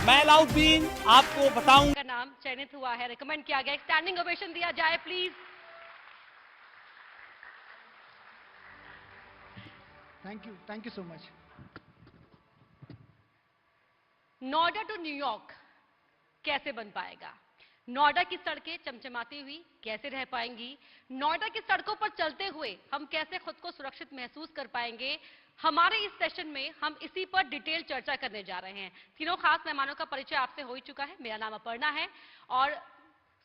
मैं अलाउद्दीन आपको बताऊं का नाम चयनित हुआ है, रिकमेंड किया गया। स्टैंडिंग ओवेशन दिया जाए please. Thank you so much. Noida to New York कैसे बन पाएगा? नोएडा की सड़कें चमचमाती हुई कैसे रह पाएंगी? नोएडा की सड़कों पर चलते हुए हम कैसे खुद को सुरक्षित महसूस कर पाएंगे? हमारे इस सेशन में हम इसी पर डिटेल चर्चा करने जा रहे हैं। तीनों खास मेहमानों का परिचय आपसे हो ही चुका है। मेरा नाम अपर्णा है और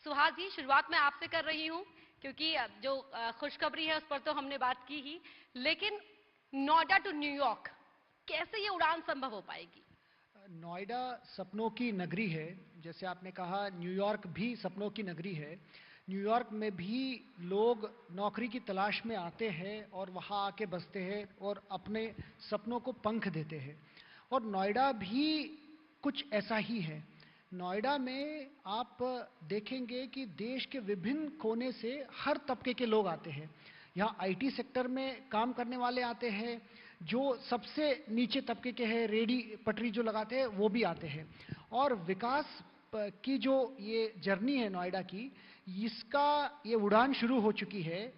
सुहास जी, शुरुआत मैं आपसे कर रही हूं क्योंकि जो खुशखबरी है उस पर तो हमने बात की ही, लेकिन नोएडा टू न्यूयॉर्क कैसे ये उड़ान संभव हो पाएगी? नोएडा सपनों की नगरी है। जैसे आपने कहा, न्यूयॉर्क भी सपनों की नगरी है। न्यूयॉर्क में भी लोग नौकरी की तलाश में आते हैं और वहाँ आके बसते हैं और अपने सपनों को पंख देते हैं। और नोएडा भी कुछ ऐसा ही है। नोएडा में आप देखेंगे कि देश के विभिन्न कोने से हर तबके के लोग आते हैं। यहाँ आईटी सेक्टर में काम करने वाले आते हैं, जो सबसे नीचे तबके के हैं, रेडी पटरी जो लगाते हैं वो भी आते हैं। और विकास की जो ये जर्नी है नोएडा की, इसका ये उड़ान शुरू हो चुकी है।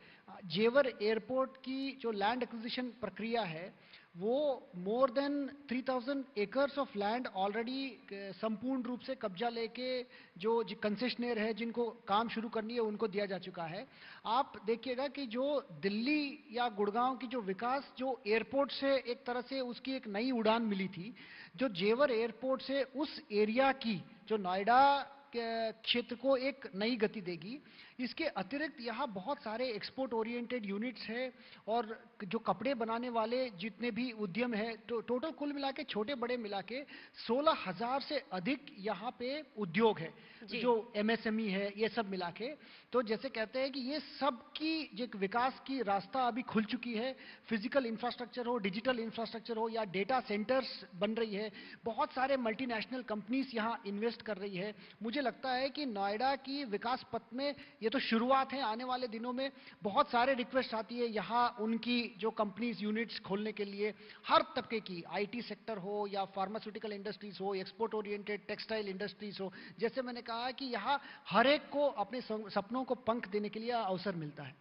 जेवर एयरपोर्ट की जो लैंड एक्विजिशन प्रक्रिया है, वो more than 3000 acres of land already संपूर्ण रूप से कब्जा लेके जो कंसेशनर है, जिनको काम शुरू करनी है, उनको दिया जा चुका है। आप देखिएगा कि जो दिल्ली या गुड़गांव की जो विकास, जो एयरपोर्ट से एक तरह से उसकी एक नई उड़ान मिली थी, जो जेवर एयरपोर्ट से उस एरिया की, जो नोएडा क्षेत्र को एक नई गति देगी। इसके अतिरिक्त यहाँ बहुत सारे एक्सपोर्ट ओरिएंटेड यूनिट्स हैं और जो कपड़े बनाने वाले जितने भी उद्यम है, तो टोटल कुल मिला के छोटे बड़े मिला के 16,000 से अधिक यहाँ पे उद्योग है, जो एमएसएमई है, ये सब मिला के। तो जैसे कहते हैं कि ये सब की जो विकास की रास्ता अभी खुल चुकी है। फिजिकल इंफ्रास्ट्रक्चर हो, डिजिटल इंफ्रास्ट्रक्चर हो या डेटा सेंटर्स बन रही है, बहुत सारे मल्टीनेशनल कंपनीज यहाँ इन्वेस्ट कर रही है। मुझे लगता है कि नोएडा की विकास पथ में ये तो शुरुआत है। आने वाले दिनों में बहुत सारे रिक्वेस्ट आती है यहाँ उनकी जो कंपनीज यूनिट्स खोलने के लिए, हर तबके की, आईटी सेक्टर हो या फार्मास्यूटिकल इंडस्ट्रीज हो, एक्सपोर्ट ओरिएंटेड टेक्सटाइल इंडस्ट्रीज हो। जैसे मैंने कहा कि यहाँ हर एक को अपने सपनों को पंख देने के लिए अवसर मिलता है।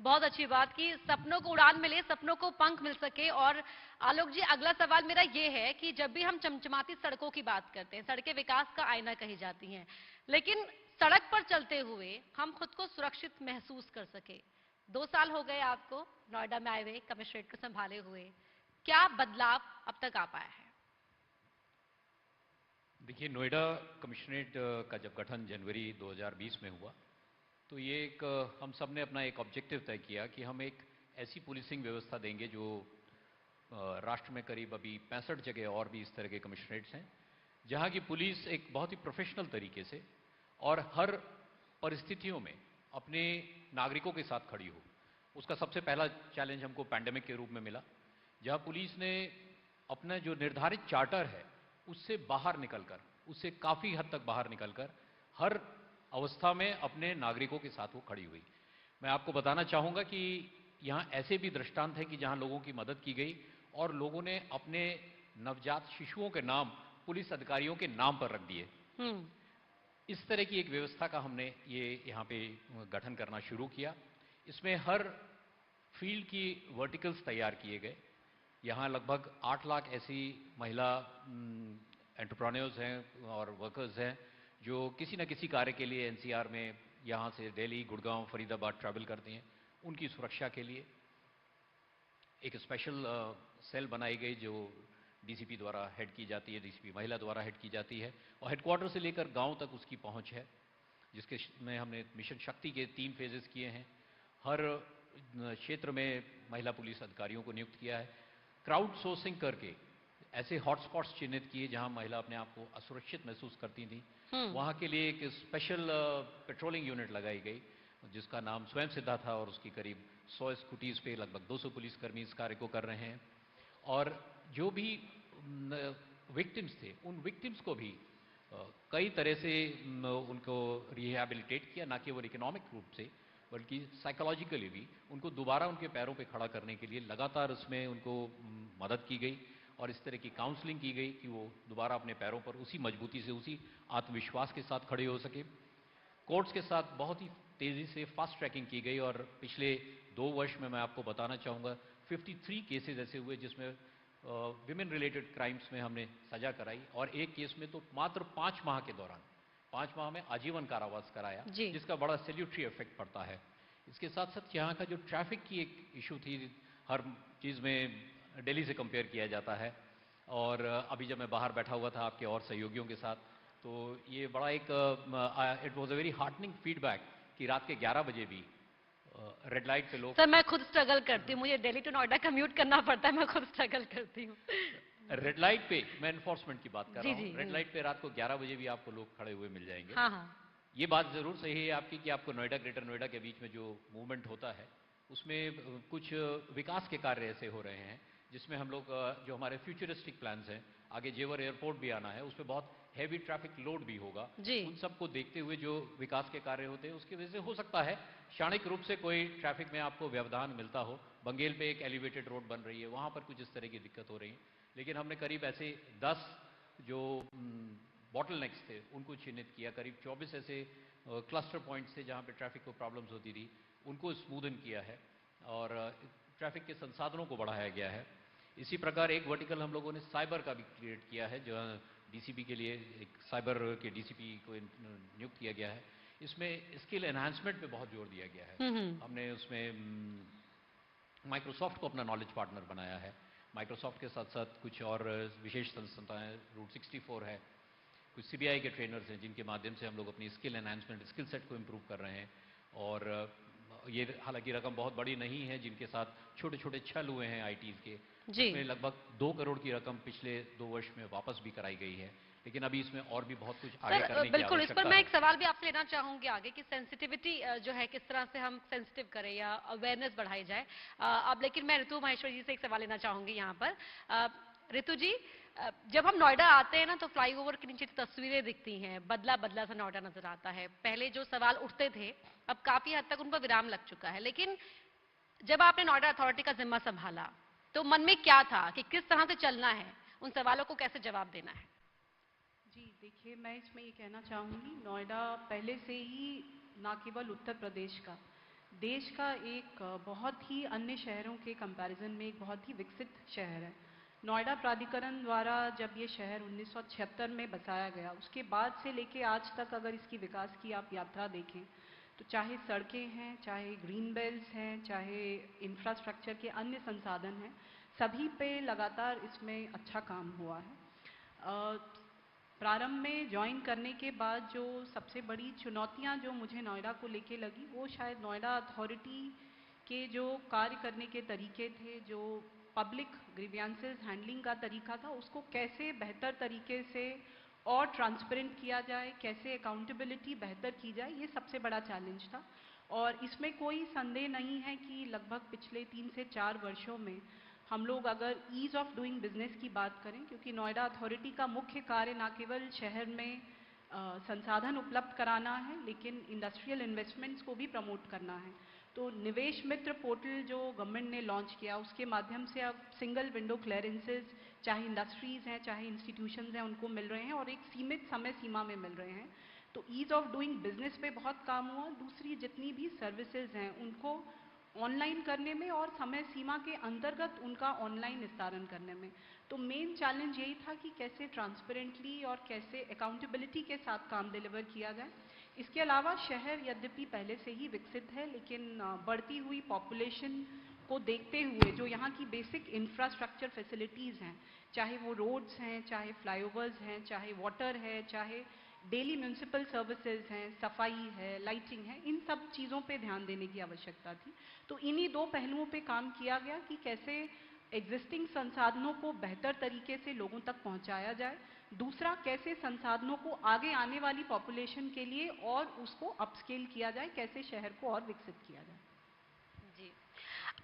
बहुत अच्छी बात कि सपनों को उड़ान मिले, सपनों को पंख मिल सके। और आलोक जी, अगला सवाल मेरा ये है कि जब भी हम चमचमाती सड़कों की बात करते हैं, सड़कें विकास का आईना कही जाती हैं, लेकिन सड़क पर चलते हुए हम खुद को सुरक्षित महसूस कर सके। 2 साल हो गए आपको नोएडा में आए हुए, कमिश्नरेट को संभाले हुए, क्या बदलाव अब तक आ पाया है? देखिए, नोएडा कमिश्नरेट का जब गठन जनवरी 2020 में हुआ, तो ये एक हम सब ने अपना एक ऑब्जेक्टिव तय किया कि हम एक ऐसी पुलिसिंग व्यवस्था देंगे जो राष्ट्र में करीब अभी 65 जगह और भी इस तरह के कमिश्नरेट्स हैं, जहाँ की पुलिस एक बहुत ही प्रोफेशनल तरीके से और हर परिस्थितियों में अपने नागरिकों के साथ खड़ी हो। उसका सबसे पहला चैलेंज हमको पैंडेमिक के रूप में मिला, जहाँ पुलिस ने अपना जो निर्धारित चार्टर है उससे बाहर निकलकर, उससे काफ़ी हद तक बाहर निकलकर हर अवस्था में अपने नागरिकों के साथ वो खड़ी हुई। मैं आपको बताना चाहूँगा कि यहाँ ऐसे भी दृष्टांत हैं कि जहाँ लोगों की मदद की गई और लोगों ने अपने नवजात शिशुओं के नाम पुलिस अधिकारियों के नाम पर रख दिए। इस तरह की एक व्यवस्था का हमने ये यहाँ पे गठन करना शुरू किया। इसमें हर फील्ड की वर्टिकल्स तैयार किए गए। यहाँ लगभग 8 लाख ऐसी महिला एंटरप्रेन्योर्स हैं और वर्कर्स हैं जो किसी न किसी कार्य के लिए एनसीआर में यहाँ से दिल्ली, गुड़गांव, फरीदाबाद ट्रैवल करती हैं। उनकी सुरक्षा के लिए एक स्पेशल सेल बनाई गई जो डीसीपी द्वारा हेड की जाती है, डीसीपी महिला द्वारा हेड की जाती है, और हेडक्वार्टर से लेकर गांव तक उसकी पहुंच है, जिसके में हमने मिशन शक्ति के 3 फेजेस किए हैं। हर क्षेत्र में महिला पुलिस अधिकारियों को नियुक्त किया है। क्राउड सोर्सिंग करके ऐसे हॉटस्पॉट्स चिन्हित किए जहां महिला अपने आप को असुरक्षित महसूस करती थी, वहां के लिए एक स्पेशल पेट्रोलिंग यूनिट लगाई गई जिसका नाम स्वयं सिद्धा था, और उसकी करीब 100 स्कूटीज पे लगभग 200 पुलिसकर्मी इस कार्य को कर रहे हैं। और जो भी विक्टिम्स थे, उन विक्टिम्स को भी कई तरह से उनको रिहैबिलिटेट किया, ना केवल इकोनॉमिक रूप से बल्कि साइकोलॉजिकली भी उनको दोबारा उनके पैरों पे खड़ा करने के लिए लगातार उसमें उनको मदद की गई। और इस तरह की काउंसलिंग की गई कि वो दोबारा अपने पैरों पर उसी मजबूती से, उसी आत्मविश्वास के साथ खड़े हो सके। कोर्ट्स के साथ बहुत ही तेज़ी से फास्ट ट्रैकिंग की गई और पिछले 2 वर्ष में मैं आपको बताना चाहूँगा 53 केसेस ऐसे हुए जिसमें विमेन रिलेटेड क्राइम्स में हमने सजा कराई, और एक केस में तो मात्र 5 माह के दौरान 5 माह में आजीवन कारावास कराया, जिसका बड़ा सैल्यूटरी इफेक्ट पड़ता है। इसके साथ साथ यहाँ का जो ट्रैफिक की एक इशू थी, हर चीज़ में दिल्ली से कंपेयर किया जाता है, और अभी जब मैं बाहर बैठा हुआ था आपके और सहयोगियों के साथ, तो ये बड़ा एक it was a very heartening feedback कि रात के 11 बजे भी रेड लाइट पे लोग। सर मैं खुद स्ट्रगल करती हूँ, मुझे दिल्ली टू नोएडा कम्यूट करना पड़ता है, मैं खुद स्ट्रगल करती हूँ। रेड लाइट पे, मैं एनफोर्समेंट की बात कर रहा हूँ, जी, रेड लाइट पे रात को 11 बजे भी आपको लोग खड़े हुए मिल जाएंगे। हाँ हाँ, ये बात जरूर सही है आपकी कि आपको नोएडा, ग्रेटर नोएडा के बीच में जो मूवमेंट होता है उसमें कुछ विकास के कार्य ऐसे हो रहे हैं जिसमें हम लोग जो हमारे फ्यूचरिस्टिक प्लान्स हैं, आगे जेवर एयरपोर्ट भी आना है, उसमें बहुत हैवी ट्रैफिक लोड भी होगा। उन सबको देखते हुए जो विकास के कार्य होते हैं उसकी वजह से हो सकता है क्षणिक रूप से कोई ट्रैफिक में आपको व्यवधान मिलता हो। बंगेल पे एक एलिवेटेड रोड बन रही है, वहाँ पर कुछ इस तरह की दिक्कत हो रही है, लेकिन हमने करीब ऐसे 10 जो बॉटल नेक्स थे उनको चिन्हित किया, करीब 24 ऐसे क्लस्टर पॉइंट्स थे जहाँ पे ट्रैफिक को प्रॉब्लम्स होती थी, उनको स्मूदन किया है और ट्रैफिक के संसाधनों को बढ़ाया गया है। इसी प्रकार एक वर्टिकल हम लोगों ने साइबर का भी क्रिएट किया है, जो डीसीपी के लिए एक साइबर के डीसीपी को नियुक्त किया गया है। इसमें स्किल एनहांसमेंट पे बहुत जोर दिया गया है। हमने उसमें माइक्रोसॉफ्ट को अपना नॉलेज पार्टनर बनाया है। माइक्रोसॉफ्ट के साथ साथ कुछ और विशेष संस्थाएं, रूट 64 है, कुछ सीबीआई के ट्रेनर्स हैं जिनके माध्यम से हम लोग अपनी स्किल एनहांसमेंट, स्किल सेट को इम्प्रूव कर रहे हैं। और ये हालांकि रकम बहुत बड़ी नहीं है, जिनके साथ छोटे छोटे छल हुए हैं आईटीज के, उसमें लगभग 2 करोड़ की रकम पिछले 2 वर्ष में वापस भी कराई गई है, लेकिन अभी इसमें और भी बहुत कुछ आगे करने की आवश्यकता है। बिल्कुल, इस पर मैं एक सवाल भी आपसे लेना चाहूंगी आगे कि सेंसिटिविटी जो है किस तरह से हम सेंसिटिव करें या अवेयरनेस बढ़ाई जाए। अब लेकिन मैं ऋतु माहेश्वरी जी से एक सवाल लेना चाहूंगी यहाँ पर। ऋतु जी, जब हम नोएडा आते हैं ना तो फ्लाईओवर के नीचे तस्वीरें दिखती हैं, बदला बदला सा नोएडा नजर आता है। पहले जो सवाल उठते थे अब काफी हद तक उन पर विराम लग चुका है, लेकिन जब आपने नोएडा अथॉरिटी का जिम्मा संभाला तो मन में क्या था कि किस तरह से चलना है, उन सवालों को कैसे जवाब देना है? जी देखिए, मैं इसमें ये कहना चाहूँगी, नोएडा पहले से ही ना केवल उत्तर प्रदेश का, देश का एक बहुत ही अन्य शहरों के कंपैरिजन में एक बहुत ही विकसित शहर है। नोएडा प्राधिकरण द्वारा जब ये शहर 1976 में बसाया गया, उसके बाद से लेके आज तक अगर इसकी विकास की आप यात्रा देखें तो चाहे सड़कें हैं, चाहे ग्रीन बेल्ट्स हैं, चाहे इंफ्रास्ट्रक्चर के अन्य संसाधन हैं, सभी पे लगातार इसमें अच्छा काम हुआ है। प्रारंभ में ज्वाइन करने के बाद जो सबसे बड़ी चुनौतियां जो मुझे नोएडा को लेके लगी, वो शायद नोएडा अथॉरिटी के जो कार्य करने के तरीके थे, जो पब्लिक ग्रीवियंसेस हैंडलिंग का तरीका था, उसको कैसे बेहतर तरीके से और ट्रांसपेरेंट किया जाए, कैसे अकाउंटेबिलिटी बेहतर की जाए, ये सबसे बड़ा चैलेंज था। और इसमें कोई संदेह नहीं है कि लगभग पिछले 3 से 4 वर्षों में हम लोग अगर ईज़ ऑफ डूइंग बिजनेस की बात करें, क्योंकि नोएडा अथॉरिटी का मुख्य कार्य न केवल शहर में संसाधन उपलब्ध कराना है, लेकिन इंडस्ट्रियल इन्वेस्टमेंट्स को भी प्रमोट करना है। तो निवेश मित्र पोर्टल जो गवर्नमेंट ने लॉन्च किया, उसके माध्यम से अब सिंगल विंडो क्लियरेंसेज चाहे इंडस्ट्रीज़ हैं चाहे इंस्टीट्यूशंस हैं उनको मिल रहे हैं और एक सीमित समय सीमा में मिल रहे हैं। तो ईज़ ऑफ डूइंग बिजनेस पे बहुत काम हुआ। दूसरी जितनी भी सर्विसेज हैं उनको ऑनलाइन करने में और समय सीमा के अंतर्गत उनका ऑनलाइन निस्तारण करने में। तो मेन चैलेंज यही था कि कैसे ट्रांसपेरेंटली और कैसे अकाउंटेबिलिटी के साथ काम डिलीवर किया जाए। इसके अलावा शहर यद्यपि पहले से ही विकसित है, लेकिन बढ़ती हुई पॉपुलेशन को देखते हुए जो यहाँ की बेसिक इंफ्रास्ट्रक्चर फैसिलिटीज़ हैं, चाहे वो रोड्स हैं, चाहे फ्लाईओवर्स हैं, चाहे वाटर है, चाहे डेली म्यूनसिपल सर्विसेज हैं, सफाई है, लाइटिंग है, इन सब चीज़ों पे ध्यान देने की आवश्यकता थी। तो इन्हीं 2 पहलुओं पे काम किया गया कि कैसे एग्जिस्टिंग संसाधनों को बेहतर तरीके से लोगों तक पहुंचाया जाए, दूसरा कैसे संसाधनों को आगे आने वाली पॉपुलेशन के लिए और उसको अपस्केल किया जाए, कैसे शहर को और विकसित किया जाए। जी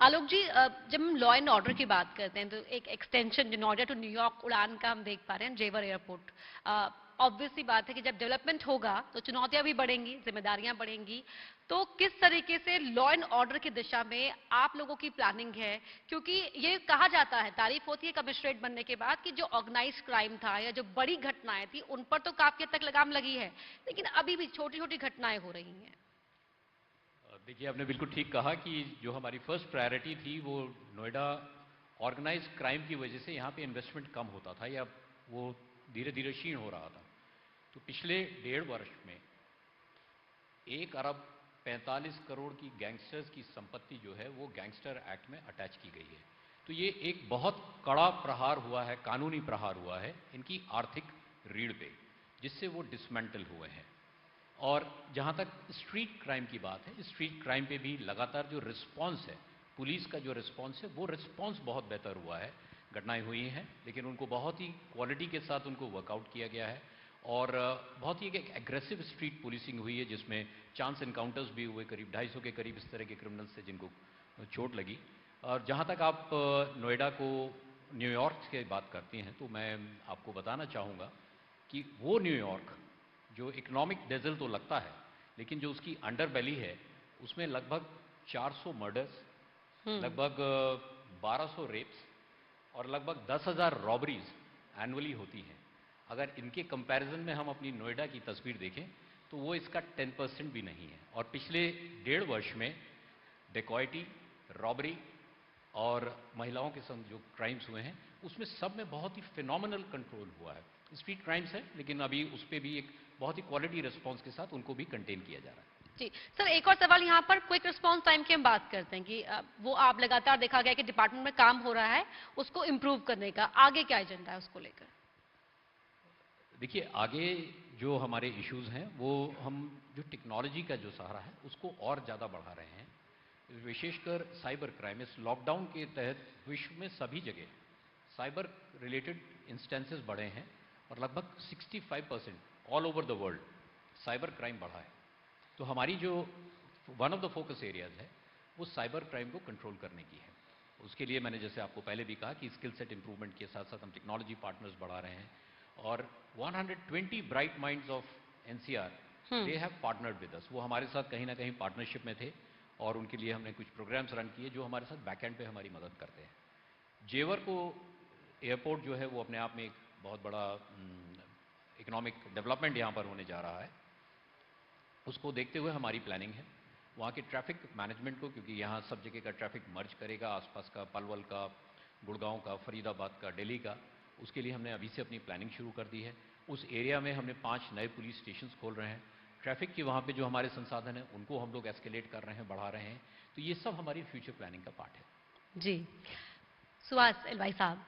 आलोक जी, जब हम लॉ एंड ऑर्डर की बात करते हैं तो एक एक्सटेंशन जो नोएडा टू न्यूयॉर्क उड़ान का हम देख पा रहे हैं जेवर एयरपोर्ट, ऑब्वियस सी बात है कि जब डेवलपमेंट होगा तो चुनौतियां भी बढ़ेंगी, जिम्मेदारियां बढ़ेंगी। तो किस तरीके से लॉ एंड ऑर्डर की दिशा में आप लोगों की प्लानिंग है? क्योंकि ये कहा जाता है, तारीफ होती है कमिश्नरेट बनने के बाद, कि जो ऑर्गेनाइज क्राइम था या जो बड़ी घटनाएं थी उन पर तो काफी हद तक लगाम लगी है, लेकिन अभी भी छोटी छोटी घटनाएं हो रही हैं। देखिए, आपने बिल्कुल ठीक कहा कि जो हमारी फर्स्ट प्रायोरिटी थी वो नोएडा ऑर्गेनाइज क्राइम की वजह से यहाँ पे इन्वेस्टमेंट कम होता था या वो धीरे धीरे क्षीण हो रहा था। तो पिछले 1.5 वर्ष में 1 अरब 45 करोड़ की गैंगस्टर्स की संपत्ति जो है वो गैंगस्टर एक्ट में अटैच की गई है। तो ये एक बहुत कड़ा प्रहार हुआ है, कानूनी प्रहार हुआ है इनकी आर्थिक रीढ़ पे, जिससे वो डिसमेंटल हुए हैं। और जहाँ तक स्ट्रीट क्राइम की बात है, स्ट्रीट क्राइम पे भी लगातार जो रिस्पांस है, पुलिस का जो रिस्पांस है, वो रिस्पांस बहुत बेहतर हुआ है। घटनाएं हुई हैं लेकिन उनको बहुत ही क्वालिटी के साथ उनको वर्कआउट किया गया है और बहुत ही एक एग्रेसिव स्ट्रीट पुलिसिंग हुई है, जिसमें चांस इनकाउंटर्स भी हुए, करीब 250 के करीब इस तरह के क्रिमिनल्स थे जिनको चोट लगी। और जहाँ तक आप नोएडा को न्यूयॉर्क की बात करती हैं, तो मैं आपको बताना चाहूँगा कि वो न्यूयॉर्क जो इकोनॉमिक डेजल तो लगता है, लेकिन जो उसकी अंडर बैली है उसमें लगभग 400 मर्डर्स, लगभग 1200 रेप्स और लगभग 10,000 रॉबरीज एनुअली होती हैं। अगर इनके कंपैरिजन में हम अपनी नोएडा की तस्वीर देखें तो वो इसका 10% भी नहीं है। और पिछले 1.5 वर्ष में डेकॉइटी, रॉबरी और महिलाओं के संग जो क्राइम्स हुए हैं उसमें सब में बहुत ही फिनोमिनल कंट्रोल हुआ है। स्ट्रीट क्राइम्स है लेकिन अभी उस पर भी एक बहुत ही क्वालिटी रिस्पांस के साथ उनको भी कंटेन किया जा रहा है। जी सर, एक और सवाल यहाँ पर क्विक रिस्पांस टाइम की हम बात करते हैं कि वो आप लगातार देखा गया कि डिपार्टमेंट में काम हो रहा है उसको इम्प्रूव करने का, आगे क्या एजेंडा है उसको लेकर? देखिए, आगे जो हमारे इश्यूज हैं वो हम जो टेक्नोलॉजी का जो सहारा है उसको और ज़्यादा बढ़ा रहे हैं। विशेषकर साइबर क्राइम, इस लॉकडाउन के तहत विश्व में सभी जगह साइबर रिलेटेड इंस्टेंसेस बढ़े हैं और लगभग 65% all over the world cyber crime बढ़ा है। तो हमारी जो one of the focus areas है वो साइबर क्राइम को कंट्रोल करने की है। उसके लिए मैंने जैसे आपको पहले भी कहा कि स्किल सेट इंप्रूवमेंट के साथ साथ हम टेक्नोलॉजी पार्टनर्स बढ़ा रहे हैं और 120 bright minds of NCR they have partnered with us. वो हमारे साथ कहीं ना कहीं पार्टनरशिप में थे और उनके लिए हमने कुछ प्रोग्राम्स रन किए जो हमारे साथ बैकएंड पे हमारी मदद करते हैं। जेवर को एयरपोर्ट जो है वो अपने आप में एक बहुत बड़ा इकोनॉमिक डेवलपमेंट यहाँ पर होने जा रहा है। उसको देखते हुए हमारी प्लानिंग है वहाँ के ट्रैफिक मैनेजमेंट को, क्योंकि यहाँ सब जगह का ट्रैफिक मर्ज करेगा, आसपास का पलवल का, गुड़गांव का, फरीदाबाद का, दिल्ली का, उसके लिए हमने अभी से अपनी प्लानिंग शुरू कर दी है। उस एरिया में हमने 5 नए पुलिस स्टेशंस खोल रहे हैं। ट्रैफिक के वहाँ पे जो हमारे संसाधन हैं उनको हम लोग एस्केलेट कर रहे हैं, बढ़ा रहे हैं। तो ये सब हमारी फ्यूचर प्लानिंग का पार्ट है। जी सुहास एलवाई साहब,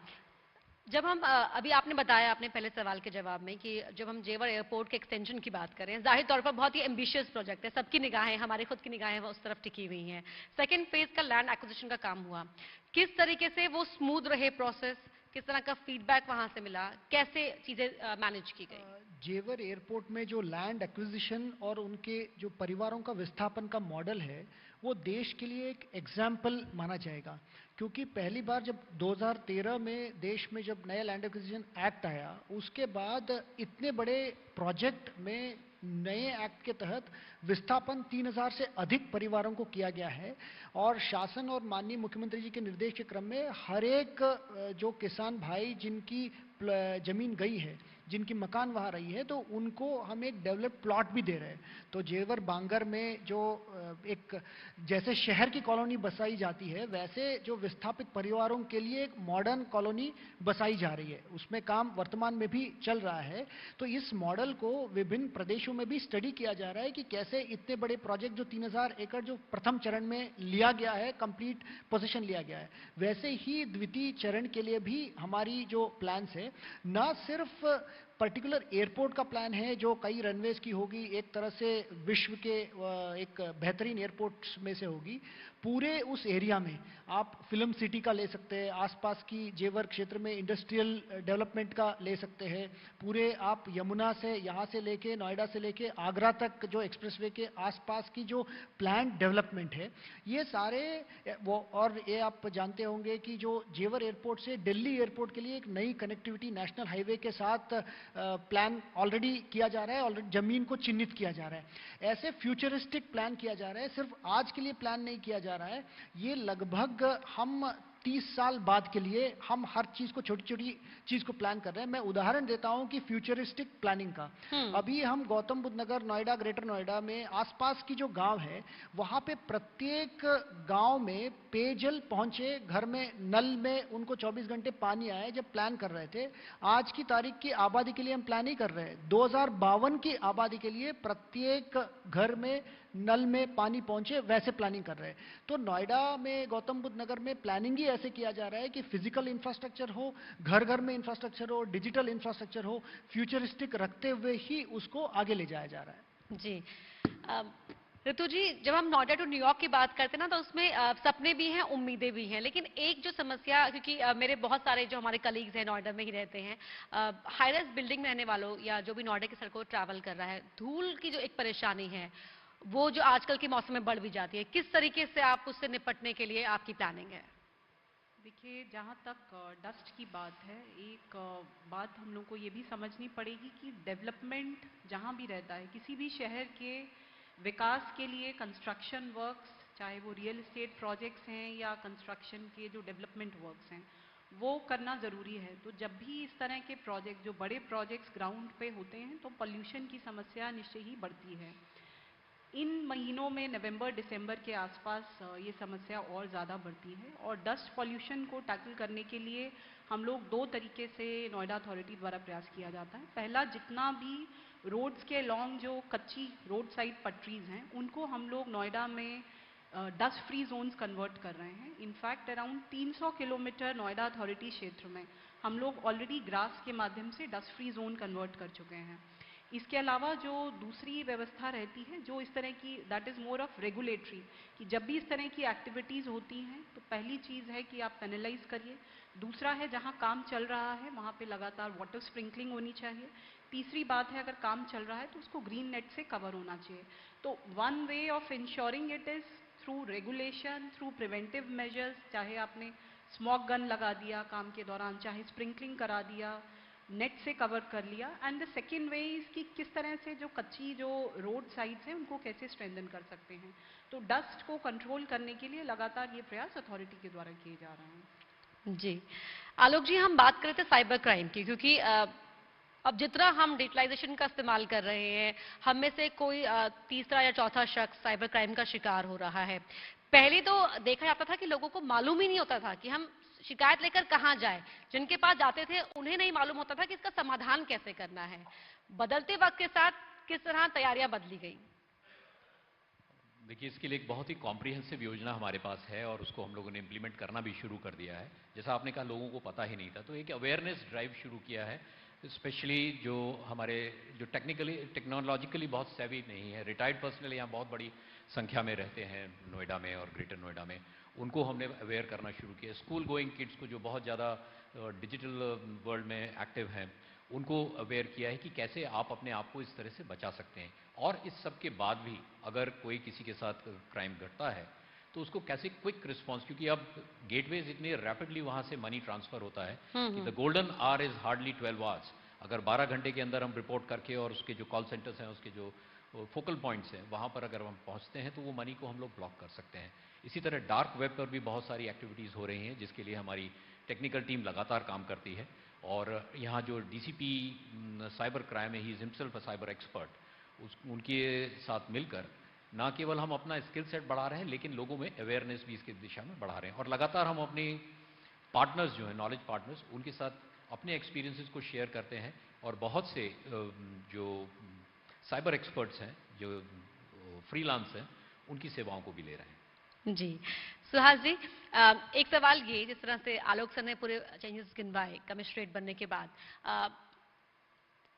जब हम अभी आपने बताया अपने पहले सवाल के जवाब में कि जब हम जेवर एयरपोर्ट के एक्सटेंशन की बात करें, जाहिर तौर पर बहुत ही एम्बिशियस प्रोजेक्ट है, सबकी निगाहें, हमारी खुद की निगाहें वो उस तरफ टिकी हुई हैं। सेकंड फेज का लैंड एक्विजिशन का काम हुआ, किस तरीके से वो स्मूथ रहे प्रोसेस, किस तरह का फीडबैक वहां से मिला, कैसे चीजें मैनेज की गई? जेवर एयरपोर्ट में जो लैंड एक्विजिशन और उनके जो परिवारों का विस्थापन का मॉडल है वो देश के लिए एक एग्जाम्पल माना जाएगा, क्योंकि पहली बार जब 2013 में देश में जब नया लैंड एक्विजिशन एक्ट आया उसके बाद इतने बड़े प्रोजेक्ट में नए एक्ट के तहत विस्थापन 3000 से अधिक परिवारों को किया गया है। और शासन और माननीय मुख्यमंत्री जी के निर्देश के क्रम में हर एक जो किसान भाई जिनकी जमीन गई है, जिनकी मकान वहाँ रही है, तो उनको हम एक डेवलप प्लॉट भी दे रहे हैं। तो जेवर बांगर में जो एक जैसे शहर की कॉलोनी बसाई जाती है वैसे जो विस्थापित परिवारों के लिए एक मॉडर्न कॉलोनी बसाई जा रही है, उसमें काम वर्तमान में भी चल रहा है। तो इस मॉडल को विभिन्न प्रदेशों में भी स्टडी किया जा रहा है कि कैसे इतने बड़े प्रोजेक्ट जो 3000 एकड़ जो प्रथम चरण में लिया गया है, कंप्लीट पोजीशन लिया गया है, वैसे ही द्वितीय चरण के लिए भी हमारी जो प्लान्स है, ना सिर्फ पर्टिकुलर एयरपोर्ट का प्लान है जो कई रनवेज की होगी, एक तरह से विश्व के एक बेहतरीन एयरपोर्ट्स में से होगी, पूरे उस एरिया में आप फिल्म सिटी का ले सकते हैं, आसपास की जेवर क्षेत्र में इंडस्ट्रियल डेवलपमेंट का ले सकते हैं, पूरे आप यमुना से यहाँ से लेके नोएडा से लेके आगरा तक जो एक्सप्रेसवे के आसपास की जो प्लान डेवलपमेंट है, ये सारे वो। और ये आप जानते होंगे कि जो जेवर एयरपोर्ट से दिल्ली एयरपोर्ट के लिए एक नई कनेक्टिविटी नेशनल हाईवे के साथ प्लान ऑलरेडी किया जा रहा है, ऑलरेडी जमीन को चिन्हित किया जा रहा है। ऐसे फ्यूचरिस्टिक प्लान किया जा रहा है, सिर्फ आज के लिए प्लान नहीं किया जा रहा है, ये लगभग हम 30 साल बाद के लिए हम हर चीज को, छोटी छोटी चीज को प्लान कर रहे हैं। मैं उदाहरण देता हूं कि फ्यूचरिस्टिक प्लानिंग का, अभी हम गौतम बुद्ध नगर, नोएडा, ग्रेटर नोएडा में आसपास की जो गांव है, वहां पे प्रत्येक गांव में पेयजल पहुंचे, घर में नल में उनको 24 घंटे पानी आए। जब प्लान कर रहे थे, आज की तारीख की आबादी के लिए हम प्लान नहीं कर रहे हैं, 2052 की आबादी के लिए प्रत्येक घर में नल में पानी पहुंचे, वैसे प्लानिंग कर रहे हैं। तो नोएडा में, गौतम बुद्ध नगर में प्लानिंग ही ऐसे किया जा रहा है कि फिजिकल इंफ्रास्ट्रक्चर हो, घर घर में इंफ्रास्ट्रक्चर हो, डिजिटल इंफ्रास्ट्रक्चर हो, फ्यूचरिस्टिक रखते हुए ही उसको आगे ले जाया जा रहा है। जी ऋतु जी, जब हम नोएडा टू न्यूयॉर्क की बात करते हैं ना, तो उसमें सपने भी हैं, उम्मीदें भी हैं, लेकिन एक जो समस्या, क्योंकि मेरे बहुत सारे जो हमारे कलीग्स हैं नोएडा में ही रहते हैं, हाई राइज बिल्डिंग में रहने वालों या जो भी नोएडा की सड़कों ट्रैवल कर रहा है, धूल की जो एक परेशानी है, वो जो आजकल के मौसम में बढ़ भी जाती है, किस तरीके से आप उससे निपटने के लिए आपकी प्लानिंग है? देखिए, जहाँ तक डस्ट की बात है, एक बात हम लोग को ये भी समझनी पड़ेगी कि डेवलपमेंट जहाँ भी रहता है, किसी भी शहर के विकास के लिए कंस्ट्रक्शन वर्क्स, चाहे वो रियल एस्टेट प्रोजेक्ट्स हैं या कंस्ट्रक्शन के जो डेवलपमेंट वर्क्स हैं, वो करना ज़रूरी है। तो जब भी इस तरह के प्रोजेक्ट, जो बड़े प्रोजेक्ट्स ग्राउंड पे होते हैं, तो पॉल्यूशन की समस्या निश्चय ही बढ़ती है। इन महीनों में नवंबर दिसंबर के आसपास ये समस्या और ज़्यादा बढ़ती है, और डस्ट पॉल्यूशन को टैकल करने के लिए हम लोग 2 तरीके से नोएडा अथॉरिटी द्वारा प्रयास किया जाता है। पहला, जितना भी रोड्स के लॉन्ग जो कच्ची रोड साइड पटरीज हैं, उनको हम लोग नोएडा में डस्ट फ्री जोन्स कन्वर्ट कर रहे हैं। In fact around 300 kilometre Noida authority क्षेत्र में हम लोग ऑलरेडी ग्रास के माध्यम से डस्ट फ्री जोन कन्वर्ट कर चुके हैं। इसके अलावा जो दूसरी व्यवस्था रहती है, जो इस तरह की, that is more of regulatory, कि जब भी इस तरह की एक्टिविटीज़ होती हैं, तो पहली चीज़ है कि आप पेनलाइज करिए। दूसरा है, जहाँ काम चल रहा है वहाँ पे लगातार वाटर स्प्रिंकलिंग होनी चाहिए। तीसरी बात है, अगर काम चल रहा है तो उसको ग्रीन नेट से कवर होना चाहिए। तो one way of ensuring it is through regulation, through preventive measures, चाहे आपने स्मोक गन लगा दिया काम के दौरान, चाहे स्प्रिंकलिंग करा दिया, नेट से कवर कर लिया। And the second way is कि किस तरह से जो कच्ची जो रोड साइड्स हैं उनको कैसे स्ट्रेंथन कर सकते हैं। तो डस्ट को कंट्रोल करने के लिए लगातार ये प्रयास अथॉरिटी के द्वारा किए जा रहे हैं। जी आलोक जी, हम बात कर रहे थे साइबर क्राइम की, क्योंकि अब जितना हम डिजिटलाइजेशन का इस्तेमाल कर रहे हैं, हम में से कोई तीसरा या चौथा शख्स साइबर क्राइम का शिकार हो रहा है। पहले तो देखा जाता था कि लोगों को मालूम ही नहीं होता था कि हम शिकायत लेकर कहाँ जाए, जिनके पास जाते थे उन्हें नहीं मालूम होता था कि इसका समाधान कैसे करना है। बदलते वक्त के साथ किस तरह तैयारियां बदली गई? देखिए, इसके लिए एक बहुत ही कॉम्प्रिहेंसिव योजना हमारे पास है और उसको हम लोगों ने इम्प्लीमेंट करना भी शुरू कर दिया है। जैसा आपने कहा, लोगों को पता ही नहीं था, तो एक अवेयरनेस ड्राइव शुरू किया है, स्पेशली जो हमारे जो टेक्नोलॉजिकली बहुत सेवी नहीं है, रिटायर्ड पर्सनल यहाँ बहुत बड़ी संख्या में रहते हैं नोएडा में और ग्रेटर नोएडा में, उनको हमने अवेयर करना शुरू किया। स्कूल गोइंग किड्स को जो बहुत ज़्यादा डिजिटल वर्ल्ड में एक्टिव हैं, उनको अवेयर किया है कि कैसे आप अपने आप को इस तरह से बचा सकते हैं। और इस सब के बाद भी अगर कोई किसी के साथ क्राइम घटता है तो उसको कैसे क्विक रिस्पांस, क्योंकि अब गेटवेज इतने रैपिडली वहाँ से मनी ट्रांसफ़र होता है कि the golden hour is hardly 12 hours. अगर 12 घंटे के अंदर हम रिपोर्ट करके और उसके जो कॉल सेंटर्स हैं, उसके जो फोकल पॉइंट्स हैं, वहाँ पर अगर हम पहुँचते हैं तो वो मनी को हम लोग ब्लॉक कर सकते हैं। इसी तरह डार्क वेब पर भी बहुत सारी एक्टिविटीज़ हो रही हैं, जिसके लिए हमारी टेक्निकल टीम लगातार काम करती है। और यहाँ जो डीसीपी साइबर क्राइम है, he is himself a cyber expert, उनके साथ मिलकर ना केवल हम अपना स्किल सेट बढ़ा रहे हैं, लेकिन लोगों में अवेयरनेस भी इसकी दिशा में बढ़ा रहे हैं। और लगातार हम अपने पार्टनर्स जो हैं, नॉलेज पार्टनर्स, उनके साथ अपने एक्सपीरियंसेस को शेयर करते हैं और बहुत से जो साइबर एक्सपर्ट्स हैं, जो फ्रीलांस हैं, उनकी सेवाओं को भी ले रहे हैं। जी सुहास जी, एक सवाल ये, जिस तरह से आलोक सर ने पूरे चेंजेस गिनवाए कमिश्नरेट बनने के बाद,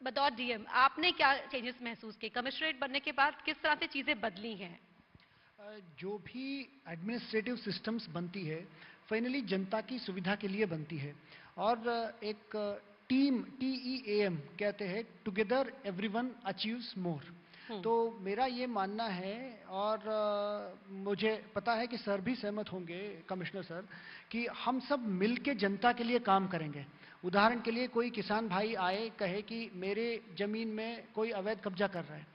बतौर डीएम आपने क्या चेंजेस महसूस किए? कमिश्नरेट बनने के बाद किस तरह से चीजें बदली हैं? जो भी एडमिनिस्ट्रेटिव सिस्टम्स बनती है, फाइनली जनता की सुविधा के लिए बनती है। और एक टीम, TEAM कहते हैं, टुगेदर एवरीवन अचीव्स मोर। तो मेरा ये मानना है, और मुझे पता है कि सर भी सहमत होंगे, कमिश्नर सर, कि हम सब मिलके जनता के लिए काम करेंगे। उदाहरण के लिए कोई किसान भाई आए, कहे कि मेरे जमीन में कोई अवैध कब्जा कर रहा है,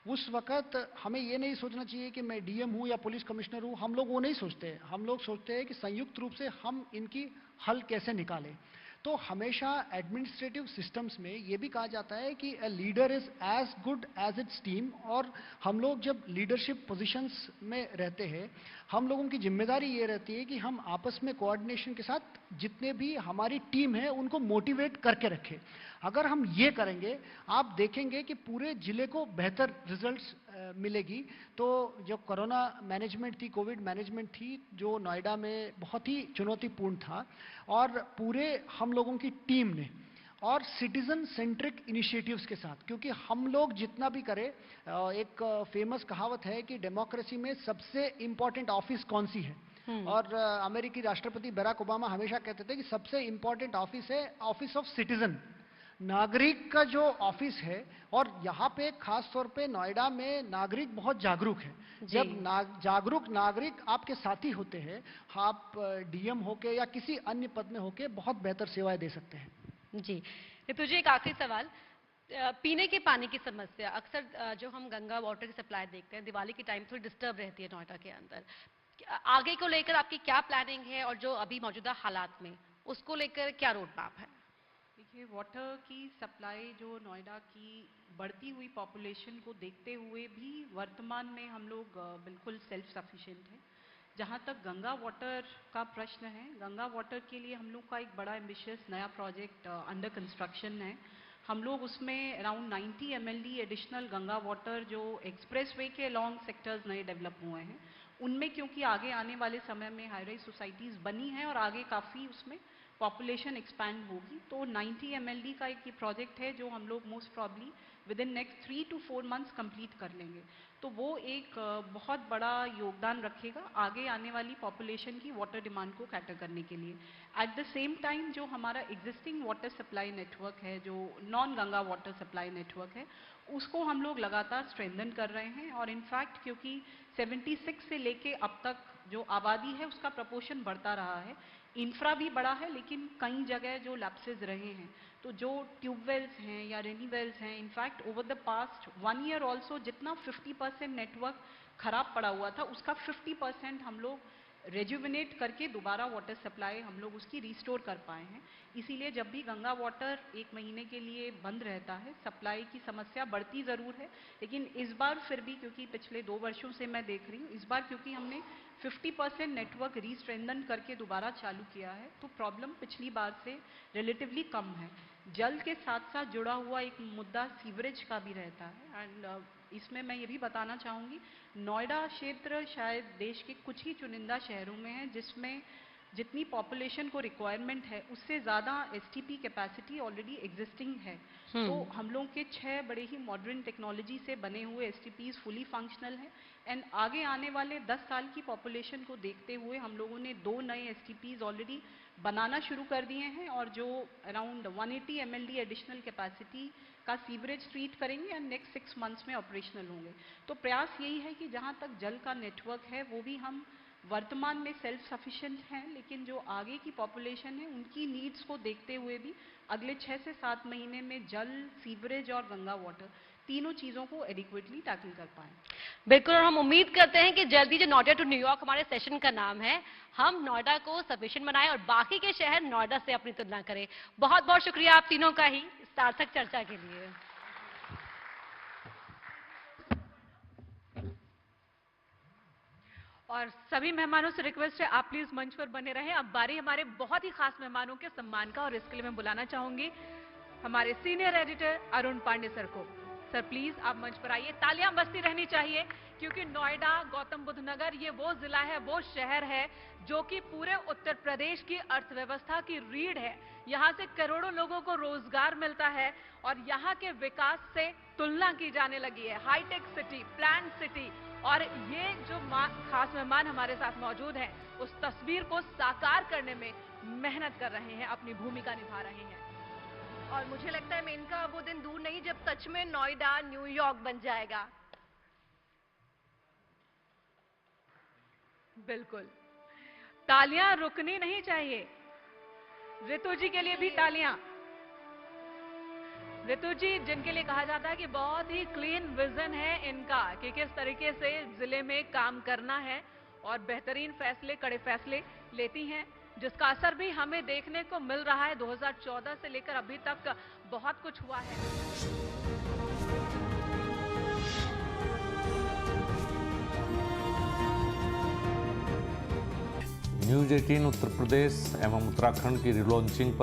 उस वक्त हमें ये नहीं सोचना चाहिए कि मैं डीएम हूं या पुलिस कमिश्नर हूं। हम लोग वो नहीं सोचते। हम लोग सोचते हैं कि संयुक्त रूप से हम इनकी हल कैसे निकालें। तो हमेशा एडमिनिस्ट्रेटिव सिस्टम्स में ये भी कहा जाता है कि a leader is as good as its team. और हम लोग जब लीडरशिप पोजीशंस में रहते हैं, हम लोगों की जिम्मेदारी ये रहती है कि हम आपस में कोऑर्डिनेशन के साथ जितने भी हमारी टीम है उनको मोटिवेट करके रखें। अगर हम ये करेंगे, आप देखेंगे कि पूरे जिले को बेहतर रिजल्ट्स मिलेगी। तो जो कोरोना मैनेजमेंट थी, कोविड मैनेजमेंट थी, जो नोएडा में बहुत ही चुनौतीपूर्ण था, और पूरे हम लोगों की टीम ने और सिटीजन सेंट्रिक इनिशिएटिव्स के साथ, क्योंकि हम लोग जितना भी करें, एक फेमस कहावत है कि डेमोक्रेसी में सबसे इंपॉर्टेंट ऑफिस कौन सी है, और अमेरिकी राष्ट्रपति बराक ओबामा हमेशा कहते थे कि सबसे इंपॉर्टेंट ऑफिस है ऑफिस ऑफ सिटीजन, नागरिक का जो ऑफिस है। और यहाँ पे खास तौर पे नोएडा में नागरिक बहुत जागरूक है। जब जागरूक नागरिक आपके साथी होते हैं, आप डीएम होके या किसी अन्य पद में होके बहुत बेहतर सेवाएं दे सकते हैं। जी, तुझे एक आखिरी सवाल, पीने के पानी की समस्या अक्सर जो हम गंगा वाटर की सप्लाई देखते हैं, दिवाली के टाइम थोड़ी डिस्टर्ब रहती है नोएडा के अंदर। आगे को लेकर आपकी क्या प्लानिंग है, और जो अभी मौजूदा हालात में उसको लेकर क्या रोड मैप है? देखिए, वाटर की सप्लाई जो नोएडा की बढ़ती हुई पॉपुलेशन को देखते हुए भी वर्तमान में हम लोग बिल्कुल सेल्फ सफिशिएंट हैं। जहाँ तक गंगा वाटर का प्रश्न है, गंगा वाटर के लिए हम लोग का एक बड़ा एम्बिशियस नया प्रोजेक्ट अंडर कंस्ट्रक्शन है। हम लोग उसमें around 90 MLD additional Ganga water जो एक्सप्रेसवे के लॉन्ग सेक्टर्स नए डेवलप हुए हैं, उनमें क्योंकि आगे आने वाले समय में हाई राइज सोसाइटीज़ बनी हैं और आगे काफ़ी उसमें पॉपुलेशन एक्सपैंड होगी, तो 90 MLD का एक प्रोजेक्ट है जो हम लोग most probably with in next 3 to 4 months complete कर लेंगे। तो वो एक बहुत बड़ा योगदान रखेगा आगे आने वाली पॉपुलेशन की वाटर डिमांड को कैटर करने के लिए। एट द सेम टाइम जो हमारा एग्जिस्टिंग वाटर सप्लाई नेटवर्क है, जो non Ganga water supply network है, उसको हम लोग लगातार स्ट्रेंथन कर रहे हैं। और इनफैक्ट क्योंकि 76 से लेके अब तक जो आबादी है उसका प्रपोर्शन बढ़ता रहा है, इंफ्रा भी बड़ा है, लेकिन कई जगह जो लैप्सेस रहे हैं, तो जो ट्यूबवेल्स हैं या रेनी वेल्स हैं, in fact over the past 1 year also जितना 50% नेटवर्क खराब पड़ा हुआ था, उसका 50% हम लोग रेजुविनेट करके दोबारा वाटर सप्लाई हम लोग उसकी रिस्टोर कर पाए हैं। इसीलिए जब भी गंगा वाटर 1 महीने के लिए बंद रहता है, सप्लाई की समस्या बढ़ती ज़रूर है, लेकिन इस बार फिर भी क्योंकि पिछले 2 वर्षों से मैं देख रही हूँ, इस बार क्योंकि हमने 50% नेटवर्क रीस्ट्रेंथन करके दोबारा चालू किया है, तो प्रॉब्लम पिछली बार से रिलेटिवली कम है। जल के साथ साथ जुड़ा हुआ एक मुद्दा सीवरेज का भी रहता है। एंड इसमें मैं ये भी बताना चाहूँगी, नोएडा क्षेत्र शायद देश के कुछ ही चुनिंदा शहरों में है जिसमें जितनी पॉपुलेशन को रिक्वायरमेंट है उससे ज़्यादा एसटीपी कैपेसिटी ऑलरेडी एग्जिस्टिंग है। तो हम लोगों के 6 बड़े ही मॉडर्न टेक्नोलॉजी से बने हुए एसटीपीज फुली फंक्शनल हैं। एंड आगे आने वाले 10 साल की पॉपुलेशन को देखते हुए हम लोगों ने 2 नए एसटीपीज ऑलरेडी बनाना शुरू कर दिए हैं, और जो अराउंड 180 MLD एडिशनल कैपेसिटी का सीवरेज ट्रीट करेंगे एंड नेक्स्ट 6 मंथ्स में ऑपरेशनल होंगे। तो प्रयास यही है कि जहाँ तक जल का नेटवर्क है वो भी हम वर्तमान में सेल्फ सफिशिएंट हैं, लेकिन जो आगे की पॉपुलेशन है उनकी नीड्स को देखते हुए भी अगले 6 से 7 महीने में जल, सीवरेज और गंगा वाटर तीनों चीज़ों को एडिक्वेटली टैकल कर पाएं। बिल्कुल, और हम उम्मीद करते हैं कि जल्दी जो नोएडा टू न्यूयॉर्क हमारे सेशन का नाम है, हम नोएडा को सफिशिएंट बनाएं और बाकी के शहर नोएडा से अपनी तुलना करें। बहुत बहुत शुक्रिया आप तीनों का ही सार्थक चर्चा के लिए। और सभी मेहमानों से रिक्वेस्ट है आप प्लीज मंच पर बने रहें। अब बारी हमारे बहुत ही खास मेहमानों के सम्मान का, और इसके लिए मैं बुलाना चाहूंगी हमारे senior editor Arun Pandey sir को। सर प्लीज आप मंच पर आइए। तालियां बजती रहनी चाहिए क्योंकि नोएडा, गौतम बुद्ध नगर ये वो जिला है, वो शहर है जो कि पूरे उत्तर प्रदेश की अर्थव्यवस्था की रीढ़ है। यहाँ से करोड़ों लोगों को रोजगार मिलता है और यहाँ के विकास से तुलना की जाने लगी है हाईटेक सिटी, प्लान सिटी। और ये जो खास मेहमान हमारे साथ मौजूद हैं, उस तस्वीर को साकार करने में मेहनत कर रहे हैं, अपनी भूमिका निभा रहे हैं। और मुझे लगता है मेनका वो दिन दूर नहीं जब सच में नोएडा न्यूयॉर्क बन जाएगा। बिल्कुल, तालियां रुकनी नहीं चाहिए। ऋतु जी के लिए भी तालियां। ऋतु जी, जिनके लिए कहा जाता है कि बहुत ही क्लीन विजन है इनका कि किस तरीके से जिले में काम करना है और बेहतरीन फैसले, कड़े फैसले लेती हैं, जिसका असर भी हमें देखने को मिल रहा है। 2014 से लेकर अभी तक बहुत कुछ हुआ है। न्यूज 18 उत्तर प्रदेश एवं उत्तराखंड की रिलॉन्चिंग पर